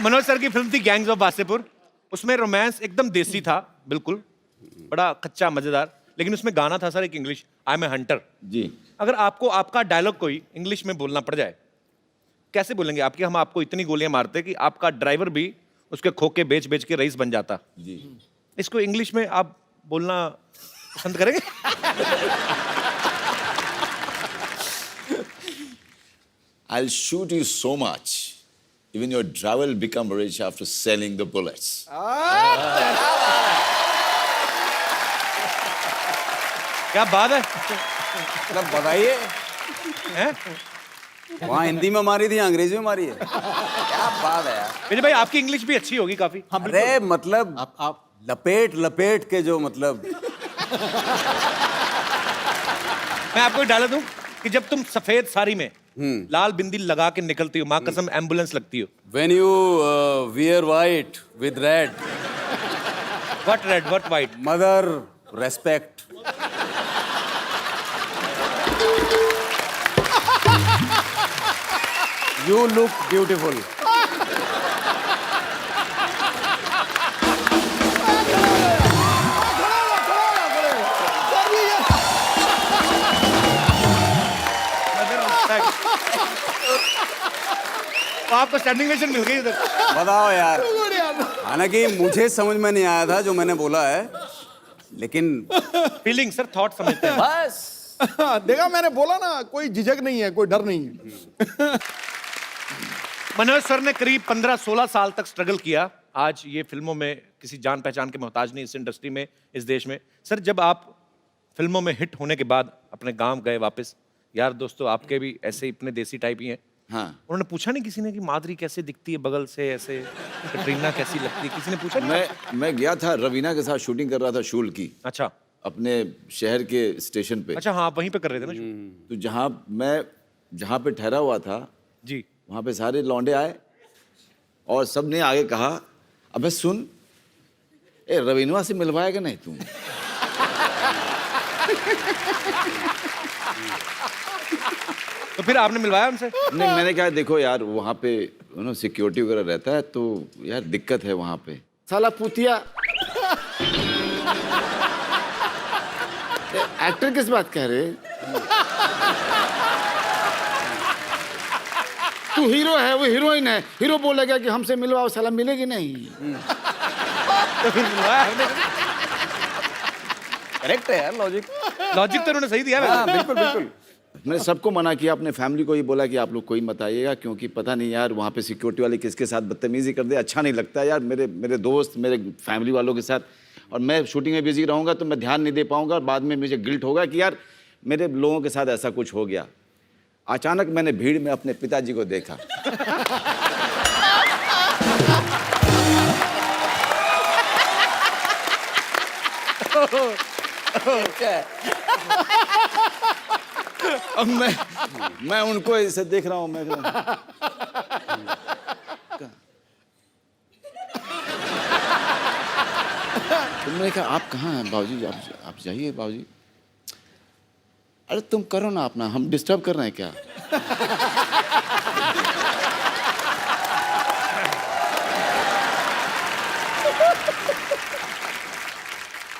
मनोज सर की फिल्म थी गैंग्स ऑफ वासेपुर। उसमें रोमांस एकदम देसी था, बिल्कुल बड़ा कच्चा मजेदार, लेकिन उसमें गाना था सर एक English, I am a hunter. जी। अगर आपको आपका डायलॉग कोई इंग्लिश में बोलना पड़ जाए, कैसे बोलेंगे? आपकी हम आपको इतनी गोलियां मारते कि आपका ड्राइवर भी उसके खोखे बेच बेच के रईस बन जाता। जी। इसको इंग्लिश में आप बोलना पसंद करेंगे? I'll shoot you so much, even your driver will become rich after selling the bullets. क्या बात है? मतलब बताइए, हैं? वहाँ हिंदी में मारी थी, अंग्रेजी में मारी है, क्या बात है यार। विजय भाई आपकी इंग्लिश भी अच्छी होगी काफी। अरे मतलब आप लपेट के जो मतलब। मैं आपको एक डायलॉग दूं कि जब तुम सफेद साड़ी में लाल बिंदी लगा के निकलती हो, माँ कसम एम्बुलेंस लगती हो। When you wear white with red, What red, what white? mother respect. You look beautiful. तो आपको स्टैंडिंग ओवेशन मिल गई उधर। बताओ यार, हालांकि मुझे समझ में नहीं आया था जो मैंने बोला है, लेकिन फीलिंग सर, थॉट समझते हैं। बस देखा, मैंने बोला ना, कोई झिझक नहीं है, कोई डर नहीं है। मनोज सर ने करीब 15-16 साल तक स्ट्रगल किया। आज ये फिल्मों में किसी जान पहचान के मोहताज नहीं, इस इंडस्ट्री में, इस देश में। सर, जब आप फिल्मों में हिट होने के बाद अपने गांव गए वापस, यार दोस्तों आपके भी ऐसे ही इतने देसी टाइप ही हैं, हाँ। उन्होंने पूछा नहीं किसी ने कि माधुरी कैसे दिखती है बगल से, ऐसे कटरीना कैसी लगती है, किसी ने पूछा नहीं? मैं गया था, रवीना के साथ शूटिंग कर रहा था शूल की। अच्छा। अपने शहर के स्टेशन पे। अच्छा, हाँ, वहीं पे कर रहे थे ना शूट। तो जहाँ पे ठहरा हुआ था जी, वहाँ पे सारे लौंडे आए और सब ने आगे कहा, अबे सुन, रवीनवा से मिलवाएगा नहीं तू? तो फिर आपने मिलवाया उनसे? नहीं, मैंने कहा देखो यार, वहाँ पे सिक्योरिटी वगैरह रहता है तो यार दिक्कत है वहाँ पे। साला पुतिया, एक्टर किस बात कह रहे? तू हीरो है, वो हीरोइन है। हीरो बोलेगा कि हमसे मिलवाओ, साला मिलेगी नहीं। तो फिर मिलवाया हमने। करेक्ट है यार, लॉजिक लॉजिक तो उन्होंने सही दिया। हाँ, बिल्कुल बिल्कुल। मैंने सबको मना किया, अपने फैमिली को ही बोला कि आप लोग कोई मत आइएगा, क्योंकि पता नहीं यार वहाँ पे सिक्योरिटी वाले किसके साथ बदतमीजी कर दे, अच्छा नहीं लगता यार। मेरे दोस्त, मेरे फैमिली वालों के साथ, और मैं शूटिंग में बिजी रहूँगा तो मैं ध्यान नहीं दे पाऊँगा, बाद में मुझे गिल्ट होगा कि यार मेरे लोगों के साथ ऐसा कुछ हो गया। अचानक मैंने भीड़ में अपने पिताजी को देखा। अब मैं उनको ऐसे देख रहा हूँ, मैं तुमने कहा आप कहाँ हैं बाबूजी? आप जाइए बाबूजी। अरे तुम करो ना अपना, हम डिस्टर्ब कर रहे हैं क्या?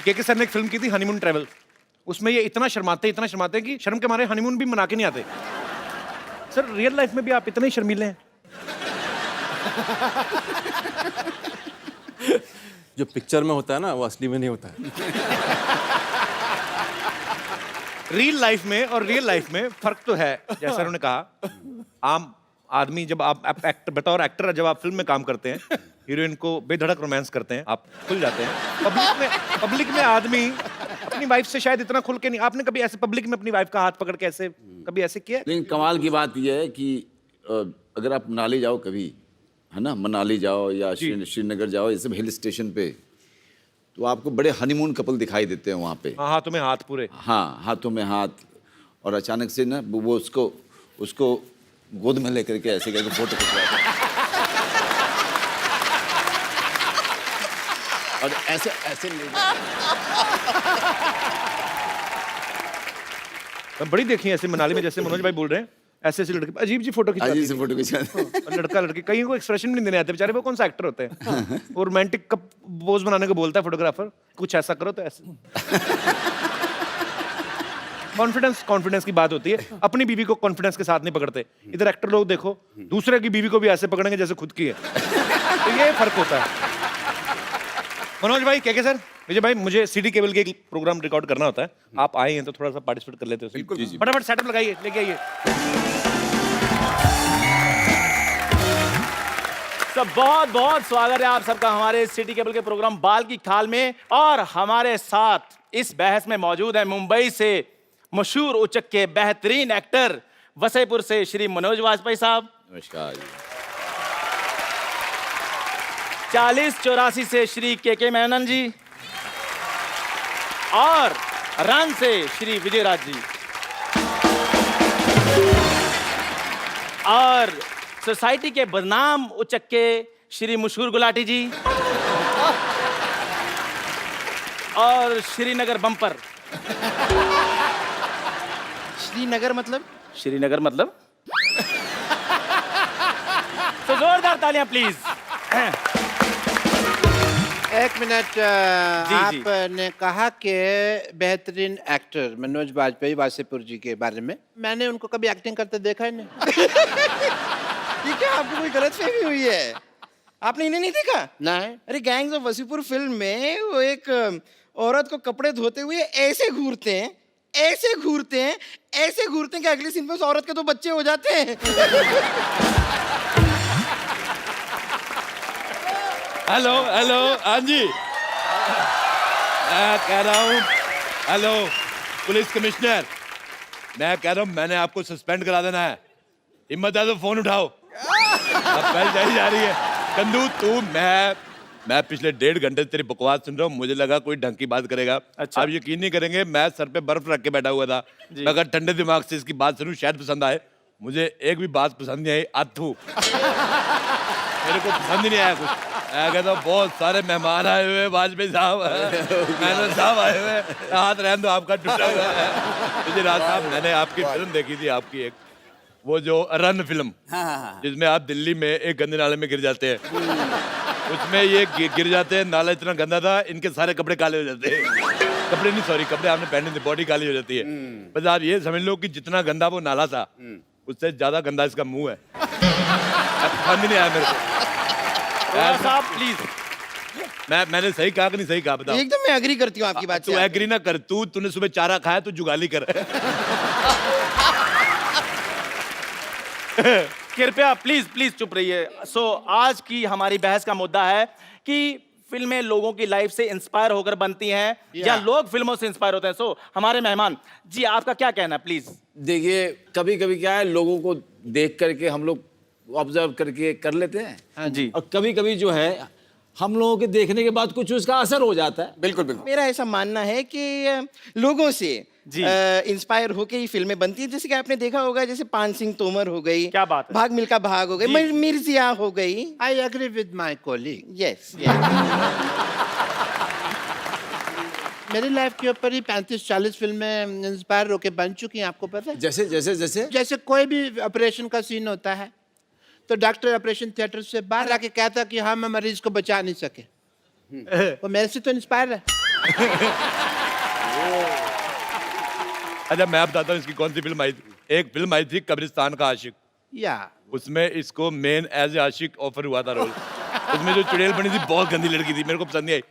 के सर ने एक फिल्म की थी हनीमून ट्रैवल, उसमें ये इतना शर्माते हैं कि शर्म के मारे हनीमून भी मना के नहीं आते। सर, रियल लाइफ में भी आप इतने ही शर्मीले हैं? जो पिक्चर में होता है ना, वो असली में नहीं होता है। रियल लाइफ में और रियल लाइफ में फर्क तो है। जैसा उन्होंने कहा, आम आदमी जब आप एक्टर, बतौर एक्टर जब आप फिल्म में काम करते हैं, हीरोइन को बेधड़क रोमांस करते हैं, आप खुल जाते हैं। पब्लिक में आदमी अपनी वाइफ से शायद इतना खुल के नहीं। आपने कभी ऐसे पब्लिक में अपनी वाइफ का हाथ पकड़ के ऐसे कभी ऐसे किया? लेकिन कमाल की बात यह है कि अगर आप मनाली जाओ कभी, है ना, मनाली जाओ या श्रीनगर जाओ, ये सब हिल स्टेशन पे, तो आपको बड़े हनीमून कपल दिखाई देते हैं वहाँ पे। हाँ, हाथों में हाथ पूरे। हाँ, हाथों में हाथ, और अचानक से ना वो उसको गोद में लेकर के ऐसे करके फोटो खिंचवाते हैं। और ऐसे ले बड़ी देखी है ऐसे मनाली में, जैसे मनोज भाई बोल रहे हैं, ऐसे लड़के अजीब जी फोटो खिंचाते हैं। अजीब से फोटो खिंचाते हैं। और लड़की कहीं को एक्सप्रेशन भी नहीं देने आते बेचारे। वो कौन सा एक्टर होते हैं? वो रोमांटिक का पोज बनाने को बोलता है फोटोग्राफर, कुछ ऐसा करो तो ऐसे। कॉन्फिडेंस की बात होती है। अपनी बीवी को कॉन्फिडेंस के साथ नहीं पकड़ते। इधर एक्टर लोग देखो, दूसरे की बीवी को भी ऐसे पकड़ेंगे जैसे खुद की है। तो ये फर्क होता है। मनोज भाई, क्या सर, विजय भाई, मुझे सीडी केबल के एक प्रोग्राम रिकॉर्ड करना होता है, आप आए हैं तो थोड़ा सा पार्टिसिपेट कर लेते हो। बिल्कुल, फटाफट सेटअप लगाइए, लेके आइए। बहुत बहुत स्वागत है आप सबका हमारे सिटी केबल के प्रोग्राम बाल की खाल में। और हमारे साथ इस बहस में मौजूद है मुंबई से मशहूर उचक के बेहतरीन एक्टर, वसईपुर से श्री मनोज वाजपेयी साहब। नमस्कार। 4084 से श्री के मेनन जी, और रन से श्री विजय राज जी, और सोसाइटी के बदनाम उचक के श्री मशहूर गुलाटी जी, और श्रीनगर बम्पर। श्रीनगर मतलब? श्रीनगर मतलब तो जोरदार तालियां प्लीज। एक मिनट, आपने कहा कि बेहतरीन एक्टर मनोज वाजपेयी वासेपुर जी के बारे में, मैंने उनको कभी एक्टिंग करते देखा ही नहीं। ठीक है, आपको कोई गलतफहमी हुई है। आपने इन्हें नहीं देखा? नहीं। अरे गैंग्स ऑफ वसीपुर फिल्म में वो एक औरत को कपड़े धोते हुए ऐसे घूरते हैं, ऐसे घूरते हैं, ऐसे घूरते हैं कि अगले सीन में उस औरत के तो बच्चे हो जाते हैं। हेलो हेलो हाँ जी मैं कह रहा हूँ हेलो पुलिस कमिश्नर मैं कह रहा हूँ मैंने आपको सस्पेंड करा देना है हिम्मत है तो फोन उठाओ अब पहले जाई जा रही है कंदू तू मैं पिछले 1.5 घंटे से तेरी बकवास सुन रहा हूँ मुझे लगा कोई ढंग की बात करेगा अच्छा। आप यकीन नहीं करेंगे मैं सर पे बर्फ रख के बैठा हुआ था मैं अगर ठंडे दिमाग से इसकी बात सुनूं शायद पसंद आए मुझे एक भी बात पसंद नहीं आई अथू मेरे को पसंद ही नहीं आया कुछ मैं कहता हूँ बहुत सारे मेहमान आए हुए हैं वाजपेयी साहब मैनन साहब आए हुए हैं हाथ रहने दो आपका टूटा हुआ है मुझे राज साहब मैंने आपकी फिल्म देखी थी आपकी एक वो जो रन फिल्म जिसमें आप दिल्ली में एक गंदे नाले में गिर जाते हैं उसमें ये गिर जाते हैं नाला इतना गंदा था इनके सारे कपड़े काले हो जाते हैं कपड़े नहीं सॉरी कपड़े आपने पहने थे बॉडी काली हो जाती है बस आप ये समझ लो कि जितना गंदा वो नाला था उससे ज्यादा गंदा इसका मुंह है पसंद नहीं आया मेरे को साहब प्लीज मैंने सही कहा कि नहीं सही कहा बताओ एकदम मैं एग्री करती हूँ आपकी बात तू एग्री ना कर तूने सुबह चारा खाया तू जुगाली कर कृपया प्लीज प्लीज चुप रहिए सो आज की हमारी बहस का मुद्दा है कि फिल्में लोगों की लाइफ से इंस्पायर होकर बनती हैं या लोग फिल्मों से इंस्पायर होते हैं सो हमारे मेहमान जी आपका क्या कहना है प्लीज देखिए कभी कभी क्या है लोगों को देख करके हम लोग ऑब्जर्व करके कर लेते हैं हाँ जी और कभी कभी जो है हम लोगों के देखने के बाद कुछ उसका असर हो जाता है बिल्कुल बिल्कुल मेरा ऐसा मानना है कि लोगों से इंस्पायर होके ही फिल्में बनती है जैसे कि आपने देखा होगा जैसे पान सिंह तोमर हो गई क्या बात है भाग मिल्खा भाग हो गई मिर्जिया हो गई I agree with my colleague yes मेरी लाइफ के ऊपर ही 35-40 फिल्में इंस्पायर होके बन चुकी हैं आपको पता है जैसे जैसे जैसे जैसे कोई भी ऑपरेशन का सीन होता है तो डॉक्टर ऑपरेशन थिएटर से बाहर आके कहता कि हाँ मैं मरीज को बचा नहीं सके वो मेरे से तो इंस्पायर है अच्छा मैं बताता हूँ इसकी कौन सी फिल्म आई थी एक फिल्म आई थी कब्रिस्तान का आशिक या उसमें इसको मेन एज ए आशिक ऑफर हुआ था रोल उसमें जो चुड़ैल बनी थी बहुत गंदी लड़की थी मेरे को पसंद नहीं आई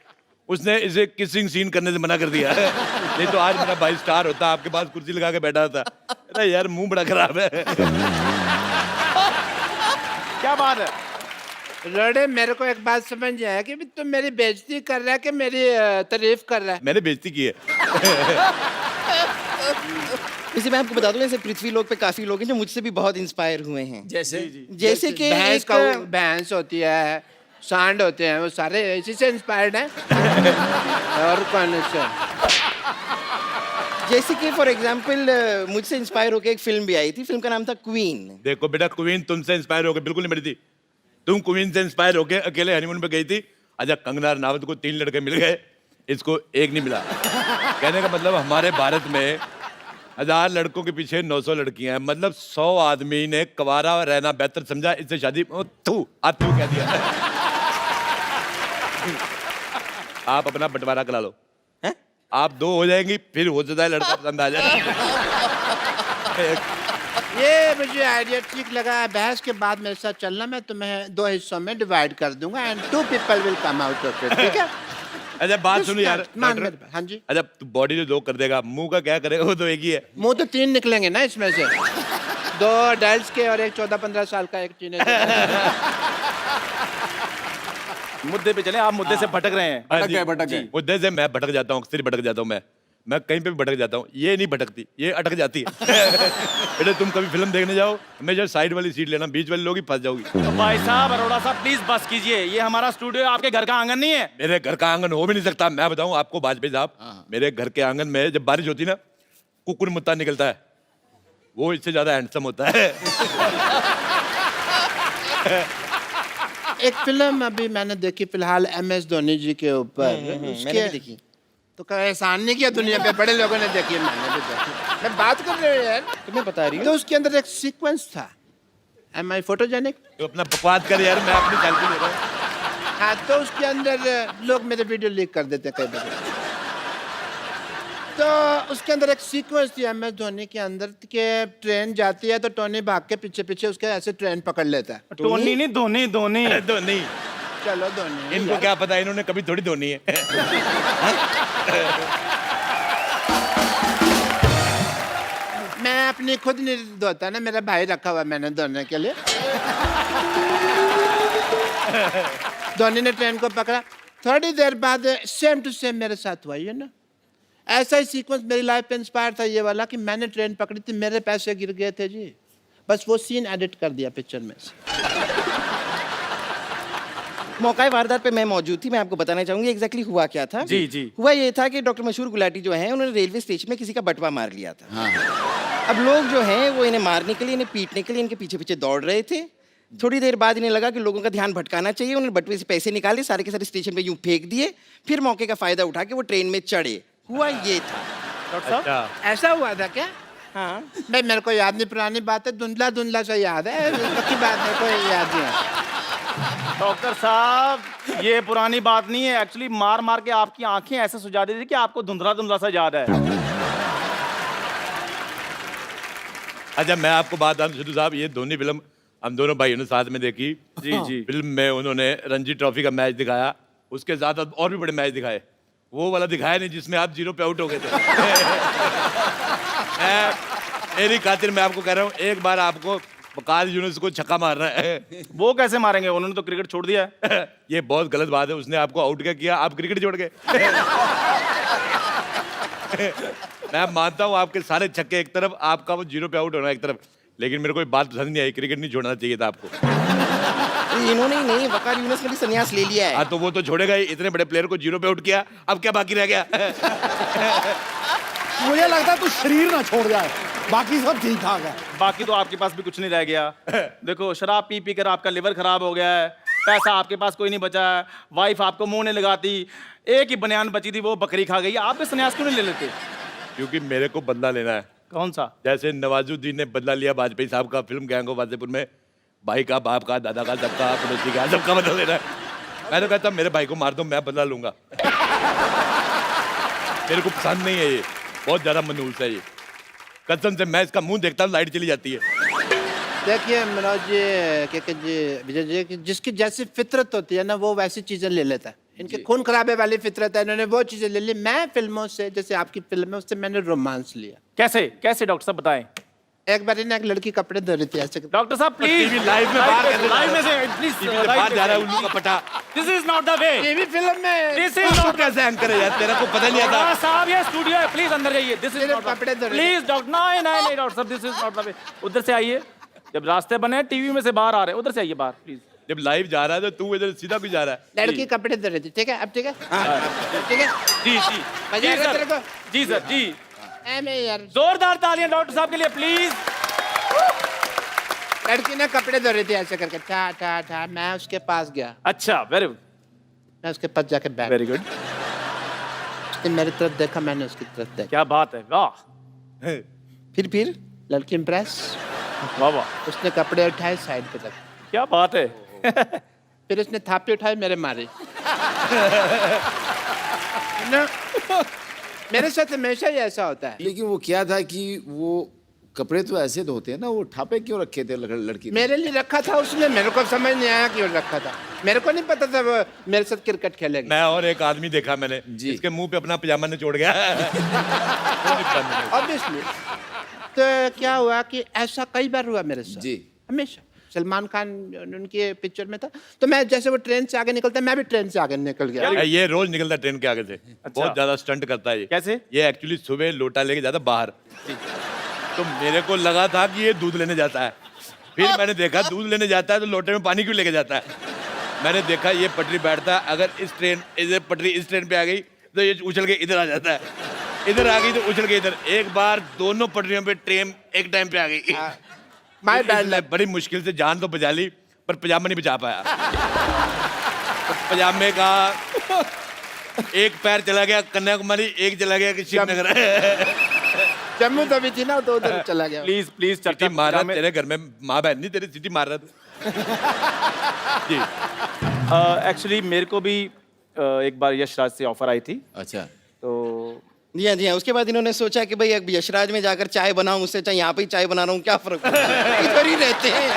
उसने इसे किसिंग सीन करने से मना कर दिया नहीं तो आज मेरा भाई स्टार होता आपके पास कुर्सी लगा के बैठा था अरे यार मुंह बड़ा खराब है क्या बात है रड़े मेरे को एक बात समझ आया कि तुम मेरी बेइज्जती कर रहा है कि मेरी तारीफ कर रहा है मैंने बेइज्जती की है वैसे मैं आपको बता दूं ऐसे पृथ्वी लोक पे काफी लोग हैं जो मुझसे भी बहुत इंस्पायर हुए हैं जैसे कि भैंस होती है सांड होते हैं वो सारे इसी से इंस्पायर्ड हैं और कौन से जैसे कि फॉर एग्जांपल मुझसे इंस्पायर होकर एक फिल्म भी आई थी फिल्म का नाम था क्वीन देखो बेटा क्वीन तुमसे इंस्पायर होकर बिल्कुल नहीं बनी थी तुम क्वीन से इंस्पायर होकर अकेले हनीमून पे गई थी अच्छा कंगना रनावत को 3 लड़के मिल गए इसको एक नहीं मिला कहने का मतलब हमारे भारत में 1000 लड़कों के पीछे 900 लड़कियां हैं मतलब 100 आदमी ने कवारा रहना बेहतर समझा इससे शादी तू कह दिया आप अपना बंटवारा करा लो आप 2 हो जाएंगी फिर हो जाता है लड़का पसंद आ जाए ये मुझे आइडिया ठीक लगा बहस के बाद मेरे साथ चलना मैं तुम्हें 2 हिस्सों में डिवाइड कर दूंगा and 2 people will come out of it ठीक है अच्छा बात सुनो यार हाँ जी अच्छा तू बॉडी तो 2 कर देगा मुंह का क्या करेगा वो तो एक ही है मुंह तो 3 निकलेंगे ना इसमें से 2 अडल्ट के और एक 14-15 साल का एक टीनेजर मुद्दे पे चले आप मुद्दे से भटक रहे हैं भटक गए मुद्दे से मैं भटक जाता हूँ अक्सर भटक जाता हूँ मैं कहीं पे भी भटक जाता हूँ ये नहीं भटकती ये अटक जाती है बेटा तुम कभी फिल्म देखने जाओ हमेशा साइड वाली सीट लेना बीच वाले लोग ही फंस जाओगी भाई साहब अरोड़ा साहब प्लीज बस कीजिए ये हमारा स्टूडियो आपके घर का आंगन नहीं है मेरे घर का आंगन हो भी नहीं सकता मैं बताऊं आपको वाजपेयी साहब मेरे घर के आंगन में जब बारिश होती ना कुकुर मुत्ता निकलता है वो इससे ज्यादा हैंडसम होता है एक फिल्म अभी मैंने देखी फिलहाल MS धोनी जी के ऊपर मैंने भी देखी तो एहसान नहीं किया दुनिया पे बड़े लोगों ने देखी मैंने भी देखी मैं बात कर रही हूँ यार तुम्हें बता रही हूँ तो उसके अंदर एक सीक्वेंस था Am I photogenic? तो अपना बकवास कर यार मैं अपनी सेल्फी ले रहा हूँ हाँ तो उसके अंदर लोग मेरे वीडियो लीक कर देते हैं कई बार तो उसके अंदर एक सीक्वेंस थी MS धोनी के अंदर कि ट्रेन जाती है तो टोनी भाग के पीछे पीछे उसके ऐसे ट्रेन पकड़ लेता है टोनी नहीं धोनी धोनी धोनी चलो धोनी इनको क्या पता इन्होंने कभी थोड़ी धोनी है मैं अपनी खुद नहीं धोता ना मेरा भाई रखा हुआ मैंने धोने के लिए धोनी ने ट्रेन को पकड़ा, थोड़ी देर बाद सेम टू सेम मेरे साथ हुआ, यू नो। ऐसा ही सीक्वेंस मेरी लाइफ पे इंस्पायर था ये वाला कि मैंने ट्रेन पकड़ी थी, मेरे पैसे गिर गए थे जी, बस वो सीन एडिट कर दिया पिक्चर में से। मौका वारदात पे मैं मौजूद थी, मैं आपको बताना चाहूंगी एग्जैक्टली हुआ क्या था। जी जी। हुआ ये था कि डॉक्टर मशहूर गुलाटी जो है उन्होंने रेलवे स्टेशन में किसी का बटवा मार लिया था। हाँ। अब लोग जो हैं वो इन्हें मारने के लिए, इन्हें पीटने के लिए इनके पीछे पीछे दौड़ रहे थे। थोड़ी देर बाद इन्हें लगा कि लोगों का ध्यान भटकाना चाहिए, उन्होंने बटवे से पैसे निकाले, सारे के सारे स्टेशन पे यूं फेंक दिए, फिर मौके का फायदा उठा के वो ट्रेन में चढ़े। हुआ ये था। डॉक्टर साहब, अच्छा, ऐसा हुआ था क्या? हाँ भाई मेरे को याद नहीं, पुरानी बात है, धुंधला धुंधला सा याद है, पक्की बात मेरे को याद नहीं है। डॉक्टर साहब, ये पुरानी बात नहीं है, एक्चुअली मार मार के आपकी आंखें ऐसे सुझा दी थी कि आपको धुंधला धुंधला सा याद है। अच्छा, मैं आपको बात बताऊं सिद्धू साहब, ये धोनी फिल्म हम दोनों भाइयों ने साथ में देखी। जी जी। फिल्म में उन्होंने रणजी ट्रॉफी का मैच दिखाया, उसके साथ और भी बड़े मैच दिखाए, वो वाला दिखाया नहीं जिसमें आप 0 पे आउट हो गए थे। मेरी खातिर मैं आपको कह रहा हूँ, एक बार आपको वकास यूनुस को छक्का मारना है। वो कैसे मारेंगे, उन्होंने तो क्रिकेट छोड़ दिया है। ये बहुत गलत बात है, उसने आपको आउट क्या किया, आप क्रिकेट छोड़ गए। मैं मानता हूँ आपके सारे छक्के एक तरफ, आपका वो 0 पे आउट होना एक तरफ, लेकिन मेरे को एक बात पसंद नहीं आई, क्रिकेट नहीं छोड़ना चाहिए था आपको। इन्होंने ही नहीं, वकार यूनुस ने भी संन्यास ले लिया है। हाँ, तो वो तो छोड़ेगा ही, इतने बड़े प्लेयर को 0 पे आउट किया, अब क्या बाकी रह गया? मुझे लगता है तू शरीर ना छोड़ जाए, बाकी सब ठीक ठाक है। बाकी तो आपके पास भी कुछ नहीं रह गया। देखो, शराब पी पी कर आपका लिवर खराब हो गया है, पैसा आपके पास कोई नहीं बचा है, वाइफ आपको मुंह नहीं लगाती, एक ही बनियान बची थी वो बकरी खा गई। आप भी संन्यास क्यों नहीं ले लेते? क्योंकि मेरे को बदला लेना है। कौन सा? जैसे नवाजुद्दीन ने बदला लिया वाजपेयी साहब का फिल्म गैंग ऑफ वासेपुर में, भाई का, बाप का, दादा का, सबका, पड़ोसी का, सबका बदला लेना है। मैं तो कहता मेरे भाई को मार दो, मैं बदला लूंगा। मेरे को पसंद नहीं है ये, बहुत ज्यादा मनहूस है ये, कसम से मैं इसका मुंह देखता हूँ लाइट चली जाती है। देखिए मनोज जी, क्या जी, विजय जी, कि जिसकी जैसी फितरत होती है ना वो वैसी चीजें ले लेता है। इनके खून खराबे वाली फितरत है, इन्होंने वो चीजें ले ली। मैं फिल्मों से, जैसे आपकी फिल्म है, उससे मैंने रोमांस लिया। कैसे कैसे डॉक्टर साहब बताएं। एक बार ना एक लड़की कपड़े धो रही थी ऐसे। डॉक्टर साहब प्लीज, लाइव में बाहर कैसे लाइव में से प्लीज, बाहर जा रहा है उल्लू का पटा। This is not the way. TV film में दिस इज नॉट कैसे एंकर है यार, तेरे को पता नहीं आता? साहब, ये स्टूडियो है, प्लीज अंदर जाइए। दिस इज नॉट कपड़े धो रहे प्लीज डॉक्टर, नहीं नहीं नहीं डॉक्टर साहब, this is not the way. उधर से आइए, जब रास्ते बने टीवी में से बाहर आ रहे हैं, उधर से आइए बाहर प्लीज। जब लाइव जा रहा है तो तू इधर सीधा क्यों जा रहा है? लड़की कपड़े धो रही थी, ठीक है? अब ठीक है, ठीक है, जी जी मजा जी आ रहा है सर, तेरे को? जी सर जी। मैं यार, जोरदार तालियां डॉक्टर साहब के लिए प्लीज। लड़की ने कपड़े धो रही थी ऐसे करके, ठा ठा ठा। मैं उसके पास गया, अच्छा, वेरी मैं उसके पास जाके बैठ, वेरी गुड। उसने मेरी तरफ देखा, मैंने उसकी तरफ देखा। क्या बात है, वाह फिर लड़की इम्प्रेस, वाह वाह, उसने कपड़े उठाए साइड पे रख, क्या बात है। फिर उसने थापी उठाई, मेरे मारे ना। मेरे साथ हमेशा ही ऐसा होता है। लेकिन वो क्या था कि वो कपड़े तो ऐसे धोते हैं ना, वो ठापे क्यों रखे थे लड़की ने? मेरे लिए रखा था उसने, मेरे को समझ नहीं आया क्यों रखा था। मेरे को नहीं पता था वो मेरे साथ क्रिकेट खेलेगी। मैं और एक आदमी देखा मैंने, इसके मुंह पे अपना पजामा निचोड़ गया। ऑब्वियसली। तो क्या हुआ कि ऐसा कई बार हुआ मेरे साथ जी, हमेशा। सलमान खान उनके पिक्चर में था, तो मैं जैसे वो ट्रेन से आगे निकलता, मैं भी ट्रेन से आगे निकल गया। ये रोज निकलता ट्रेन के आगे से। बहुत ज्यादा स्टंट करता है ये। कैसे? ये एक्चुअली सुबह लोटा लेके जाता बाहर, तो मेरे को लगा था कि ये दूध लेने जाता है। फिर मैंने देखा दूध लेने जाता है तो लोटे में पानी क्यों लेके जाता है। मैंने देखा ये पटरी बैठता है, अगर इधर पटरी इस ट्रेन पे आ गई तो ये उछल के इधर आ जाता है, इधर आ गई तो उछल के इधर। एक बार दोनों पटरियों पे ट्रेन एक टाइम पे आ गई। My bad luck. बड़ी मुश्किल से जान तो बचा ली, पर पजामा नहीं बचा पाया। तो पजामे का एक पैर चला गया कन्याकुमारी, एक चला गया कि श्रीनगर। जम्मू तभी थी ना, तो उधर चला गया। प्लीज प्लीज, सिटी मार रहा तेरे घर में, माँ बहन नहीं तेरी, सिटी मार रहा तू। जी, एक्चुअली मेरे को भी एक बार यशराज से ऑफर आई थी। अच्छा, तो जी हाँ। उसके बाद इन्होंने सोचा कि भाई अब यशराज में जाकर चाय बनाऊं, उससे चाहे यहाँ पे ही चाय बना रहा हूँ, क्या फर्क पड़ता है, इधर ही रहते हैं।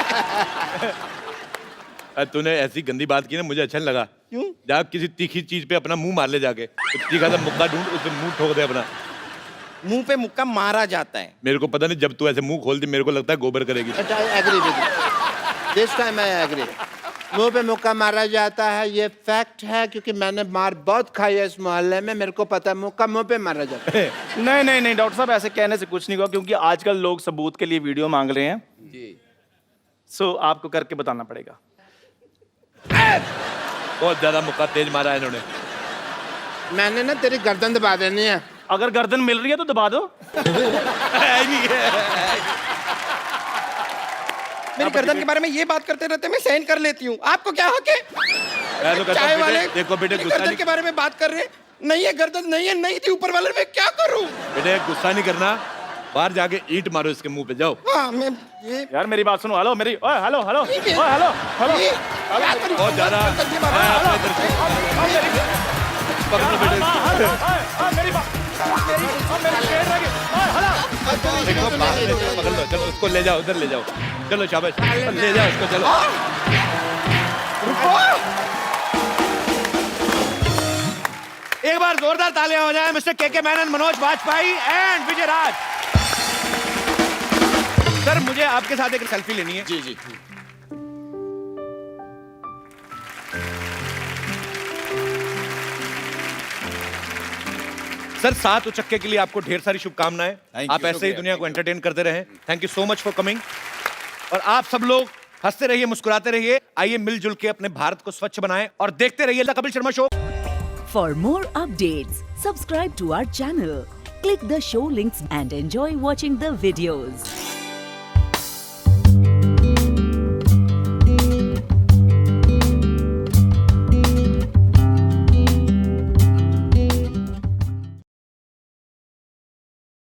तूने ऐसी गंदी बात की ना, मुझे अच्छा नहीं लगा। क्यों? जा किसी तीखी चीज पे अपना मुंह मार ले जाके, तो तीखा सा मुक्का ढूंढ, उससे मुंह ठोक दे अपना। मुंह पे मुक्का मारा जाता है। मेरे को पता नहीं, जब तू ऐसे मुंह खोल दी मेरे को लगता है गोबर करेगी। But I agree with you. This time I agree. मुंह पे मुक्का मारा जाता है, ये फैक्ट है, क्योंकि मैंने मार बहुत खाई है इस मोहल्ले में, मेरे को पता है मुक्का मुंह पे मारा जाता है। नहीं नहीं नहीं डॉक्टर साहब, ऐसे कहने से कुछ नहीं हुआ, क्योंकि आजकल लोग सबूत के लिए वीडियो मांग रहे हैं जी। सो आपको करके बताना पड़ेगा। बहुत ज्यादा मुक्का तेज मारा है इन्होंने। मैंने ना तेरी गर्दन दबा देनी है। अगर गर्दन मिल रही है तो दबा दो। मेरी गर्दन के बारे में ये बात करते रहते मैं सहन कर लेती हूँ, आपको क्या हक है? चाय वाले देखो बेटे, मेरी गुस्सा गर्दन नहीं, के बारे में बात कर रहे हैं, नहीं है गर्दन, नहीं है, नहीं थी ऊपर वाले, मैं क्या करूँ? बेटे गुस्सा नहीं करना, बाहर जाके ईंट मारो इसके मुंह पे, जाओ। हाँ मैं ये यार मेरी बात सुनो, हेलो मेरी, ओए हेलो हेलो, ओए हेलो हेलो, बहुत ज्यादा पकड़ो बेटे, मेरी बात, मेरी पेट लगी, ओए हेलो। देखो पकड़ लो, चलो उसको ले जाओ, उधर ले जाओ, चलो शाबाश, ले जाओ उसको, चलो। एक बार जोरदार तालियां हो जाए mister K Menon, Manoj Vajpayee and Vijay Raj. Sir मुझे आपके साथ एक सेल्फी लेनी है। जी जी। सर 7 उचक्के के लिए आपको ढेर सारी शुभकामनाएं। Thank आप you, ऐसे ही शुक्रिया, दुनिया को thank you। एंटरटेन करते रहें। Thank you so much for coming. और आप सब लोग हंसते रहिए, मुस्कुराते रहिए। आइए मिलजुल के अपने भारत को स्वच्छ बनाएं और देखते रहिए the Kapil Sharma show. For more updates, subscribe to our channel, click the show links and enjoy watching the videos.